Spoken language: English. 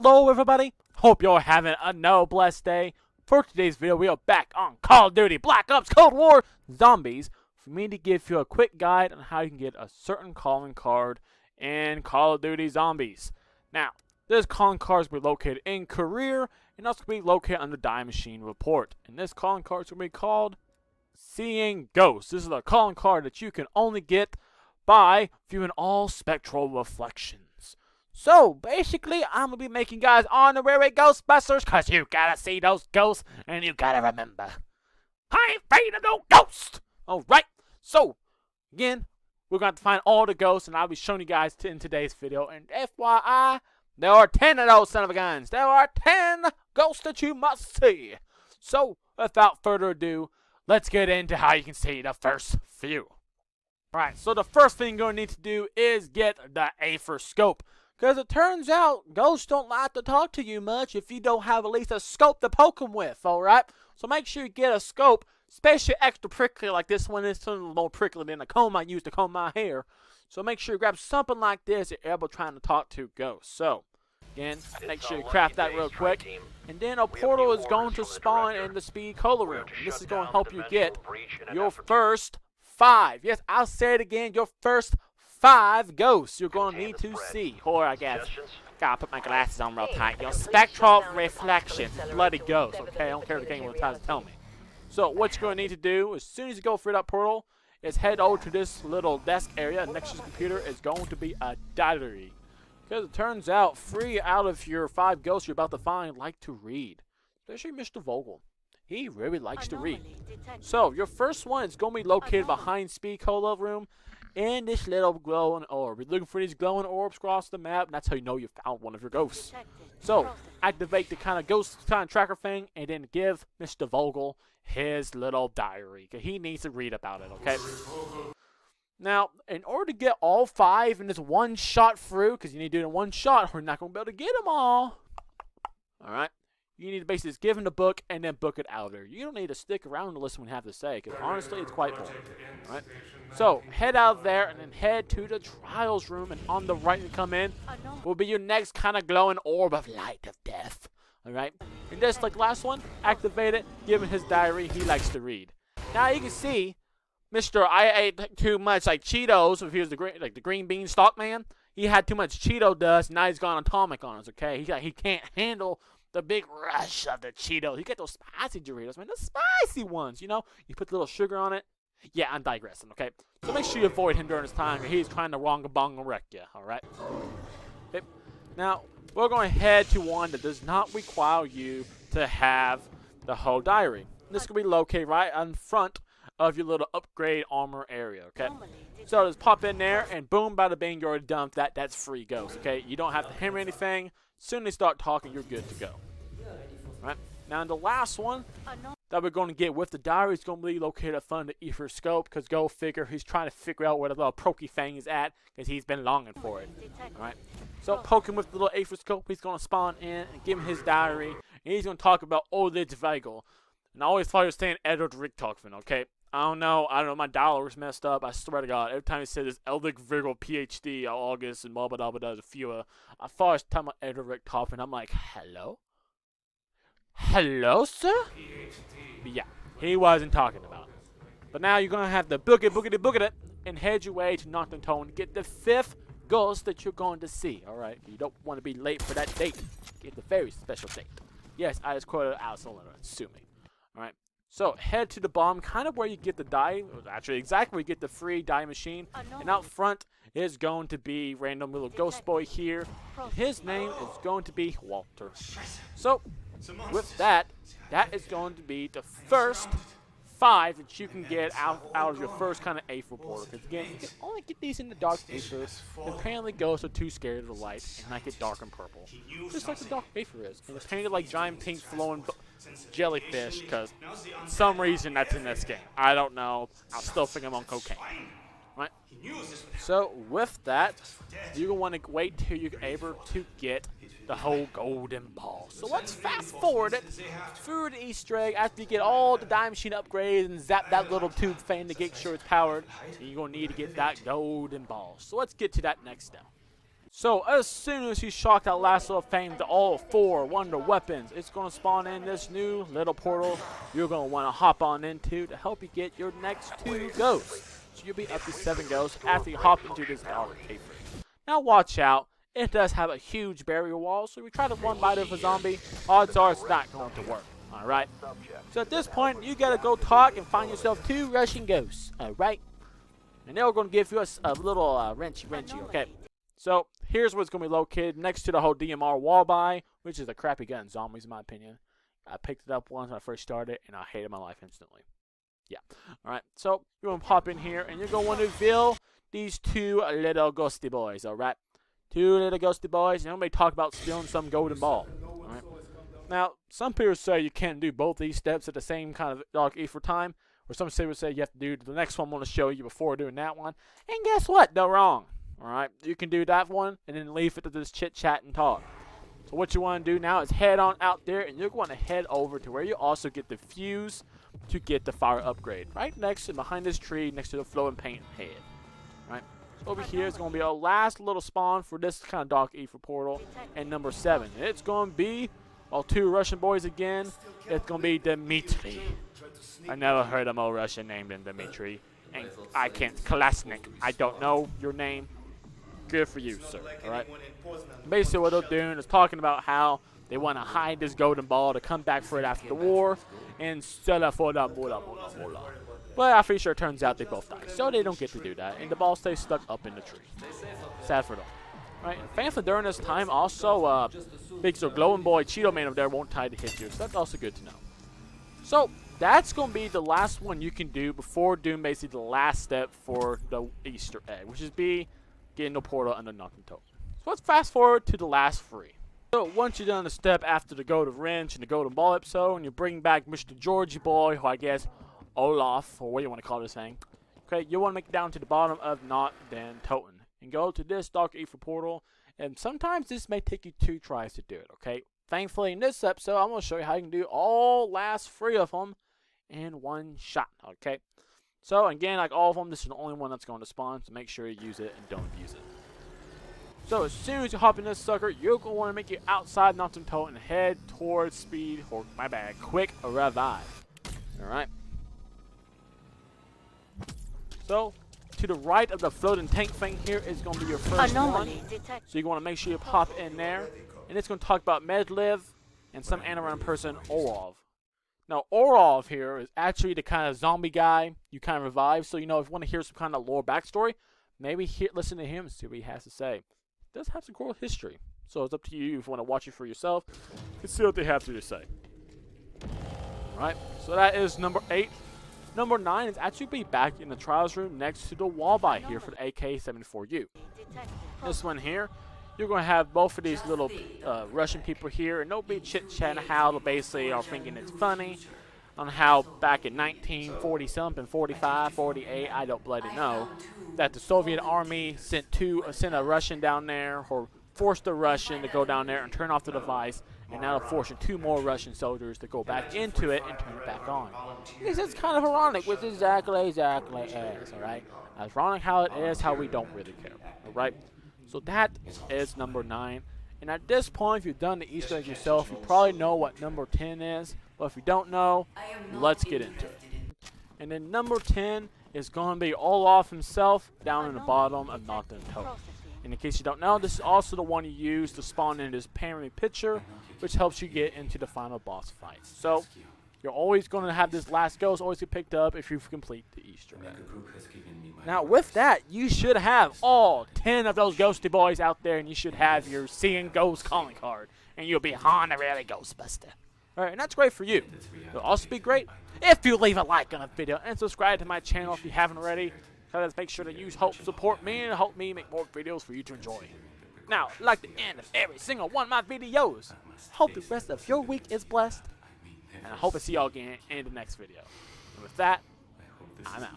Hello everybody, hope you're having a blessed day. For today's video, we are back on Call of Duty Black Ops Cold War Zombies for me to give you a quick guide on how you can get a certain calling card in Call of Duty Zombies. Now, this calling card is going to be located in Career and also going to be located on the Die Machine report. And this calling card is going to be called Seeing Ghosts. This is a calling card that you can only get by viewing all spectral reflections. So, basically, I'm going to be making guys honorary Ghostbusters because you got to see those ghosts and you got to remember, I ain't afraid of no ghost! Alright, so, again, we're going to have to find all the ghosts and I'll be showing you guys in today's video. And FYI, there are 10 of those son of a guns. There are 10 ghosts that you must see. So, without further ado, let's get into how you can see the first few. Alright, so the first thing you're going to need to do is get the AshCaster. Because it turns out, ghosts don't like to talk to you much if you don't have at least a scope to poke them with, alright? So make sure you get a scope, especially extra prickly like this one is a little more prickly than the comb I use to comb my hair. So make sure you grab something like this if you're ever trying to talk to ghosts. So, again, make sure you craft that real quick. And then a portal is going to spawn in the speed cola room. And this is going to help you get your first 5. Yes, I'll say it again, your first 5 ghosts you're going to need to see. Or I guess, gotta put my glasses on real tight. Your spectral reflection. Bloody ghost, okay? I don't care if the game will try to tell me. So, what you're going to need to do, as soon as you go through that portal, is head over to this little desk area. Next to the computer is going to be a diary. Because it turns out, 3 out of your 5 ghosts you're about to find like to read. Especially Mr. Vogel. He really likes to read. So, your first one is going to be located behind Speed Cola Room. In this little glowing orb. You're looking for these glowing orbs across the map, and that's how you know you found one of your ghosts. So, activate the kind of ghost kind of tracker thing, and then give Mr. Vogel his little diary. Because he needs to read about it, okay? Now, in order to get all 5 in this one shot through, because you need to do it in one shot, we're not going to be able to get them all. Alright? You need to basically just give him the book and then book it out of there. You don't need to stick around to listen what we have to say, because honestly, it's quite boring. Alright? So, head out there and then head to the trials room, and on the right when you come in will be your next kind of glowing orb of light of death. Alright? And just like last one, activate it, give him his diary, he likes to read. Now you can see, Mr. I ate too much like Cheetos, if he was the green bean stalk man, he had too much Cheeto dust, now he's gone atomic on us, okay? He can't handle the big rush of the Cheetos. You get those spicy Doritos, man, the spicy ones, you know? You put a little sugar on it. Yeah, I'm digressing, okay? So make sure you avoid him during this time, or he's trying to wrong-a-bong wreck you, alright? Okay. Now, we're going to head to one that does not require you to have the whole diary. This will be located right in front of your little upgrade armor area, okay? So just pop in there, and boom, bada bing, you're already done. That's free ghost, okay? You don't have to hammer anything. As soon as they start talking, you're good to go. Right? Now, the last one that we're going to get with the diary is going to be located at front of the AshCaster, because go figure, he's trying to figure out where the little pokey thing is at, because he's been longing for it. Alright? So, poke him with the little AshCaster, he's going to spawn in and give him his diary, and he's going to talk about Oleg Vogel. And I always thought he was saying Edward Richtofen, okay? I don't know, my dollar's messed up, I swear to God. Every time he said this Eldrick Virgil PhD August and blah blah blah blah, a few, I thought I was talking about Edward Richtofen. I'm like, hello? Hello, sir? But yeah, he wasn't talking about it. But now you're going to have to book it, and head your way to Nocturne to get the 5th ghost that you're going to see, alright? You don't want to be late for that date. Get the very special date. Yes, I just quoted Alison Leonard, sue me. Alright? So, head to the bottom, kind of where you get the die, actually exactly where you get the free Die Machine, and out front is going to be random little ghost boy here, and his name is going to be Walter. So, with that, that is going to be the first 5 that you can get out of your first kind of AFE reporter. Because again, you can only get these in the dark Aether, and apparently ghosts are too scared of the light and like it dark and purple. Just like the dark Aether is. And it's painted like giant pink flowing jellyfish, because for some reason that's in this game. I don't know. I'll still think I'm on cocaine. Right? So with that, you're going to want to wait till you're able to get the whole golden ball. So let's fast forward it through the Easter egg after you get all the Die Machine upgrades and zap that little tube fan to get sure it's powered. And you're going to need to get that golden ball. So let's get to that next step. So as soon as you shock that last little fame to all 4 wonder weapons, it's going to spawn in this new little portal you're going to want to hop on into to help you get your next 2 ghosts. So you'll be up to 7 ghosts after you hop into this dark cave. Now watch out, it does have a huge barrier wall, so if you try to one bite of a zombie, odds are it's not going to work. Alright, so at this point you gotta go talk and find yourself 2 Russian ghosts. Alright, and they're going to give you a little wrenchy, okay? So here's where it's going to be located, next to the whole DMR wall by, which is a crappy gun zombies in my opinion. I picked it up once when I first started and I hated my life instantly. Yeah, alright, so you're going to pop in here and you're going to want to reveal these 2 little ghosty boys, alright? 2 little ghosty boys, and I'm going to talk about stealing some golden ball. Alright? Now, some people say you can't do both these steps at the same kind of dark ether time, or some people say you have to do the next one I'm going to show you before doing that one. And guess what? They're wrong. Alright, you can do that one and then leave it to this chit chat and talk. So what you want to do now is head on out there and you're going to head over to where you also get the fuse to get the fire upgrade. Right next to behind this tree next to the flowing paint head. Right, over here is going to be our last little spawn for this kind of dark ether portal, and number 7. It's going to be 2 Russian boys again. It's going to be Dmitri. I never heard a more Russian name than Dmitri. And I can't, Klasnik. I don't know your name. Good for you, sir. Alright? Basically what they're doing is talking about how they want to hide this golden ball to come back for it after the war and sell it for the bola. But I'm pretty sure it turns out they both die, so they don't get to do that, and the ball stays stuck up in the tree. Sad for them. Right? And thankfully during this time also big glowing boy Cheeto man over there won't try to hit you, so that's also good to know. So that's going to be the last one you can do before doing basically the last step for the Easter egg, which is getting the portal under Knocked Token. So let's fast forward to the last 3. So once you're done the step after the golden wrench and the golden ball episode, and you bring back Mr. Georgie boy, who I guess Olaf, or what you want to call this thing, okay, you want to make it down to the bottom of Knocked Token and go to this dark ether portal, and sometimes this may take you 2 tries to do it, okay? Thankfully in this episode I'm going to show you how you can do all last 3 of them in one shot, okay? So again, like all of them, this is the only one that's going to spawn, so make sure you use it and don't abuse it. So as soon as you hop in this sucker, you're going to want to make it outside Knocked Token and head towards speed, or my bad, quick revive. Alright. So to the right of the floating tank thing here is going to be your first one. So you want to make sure you pop in there. And it's going to talk about Medliv and some Anaran person, Orov. Now, Orov here is actually the kind of zombie guy you kind of revive. So, you know, if you want to hear some kind of lore backstory, maybe listen to him and see what he has to say. He does have some cool history. So it's up to you if you want to watch it for yourself. You can see what they have to say. Alright, so that is number 8. Number 9 is actually be back in the trials room next to the wall by here for the AK-74U. This one here, you're going to have both of these little Russian people here, and they'll be chit-chatting how they basically are thinking it's funny on how back in 1940-something, 45, 48, I don't bloody know, that the Soviet army sent a Russian down there, or forced a Russian to go down there and turn off the device, and now they're forcing 2 more Russian soldiers to go back into it and turn it back on. This is kind of ironic, which is exactly as, alright? As ironic how it is, how we don't really care, alright? So that is number 9. And at this point, if you've done the Easter egg yourself, you probably know what number 10 is. But if you don't know, let's get into it. And then number 10 is going to be Olaf himself down in the bottom of Knocked Token. And in case you don't know, this is also the one you use to spawn in this panoramic picture, which helps you get into the final boss fight. So you're always going to have this last ghost always get picked up if you complete the Easter egg. Now with that, you should have all 10 of those ghosty boys out there, and you should have your Seeing Ghost calling card, and you'll be honorary Ghostbuster. Alright, and that's great for you. It'll also be great if you leave a like on the video and subscribe to my channel if you haven't already. So let's make sure that you help support me and help me make more videos for you to enjoy. Now, like the end of every single one of my videos, hope the rest of your week is blessed, and I hope to see y'all again in the next video. And with that, I'm out.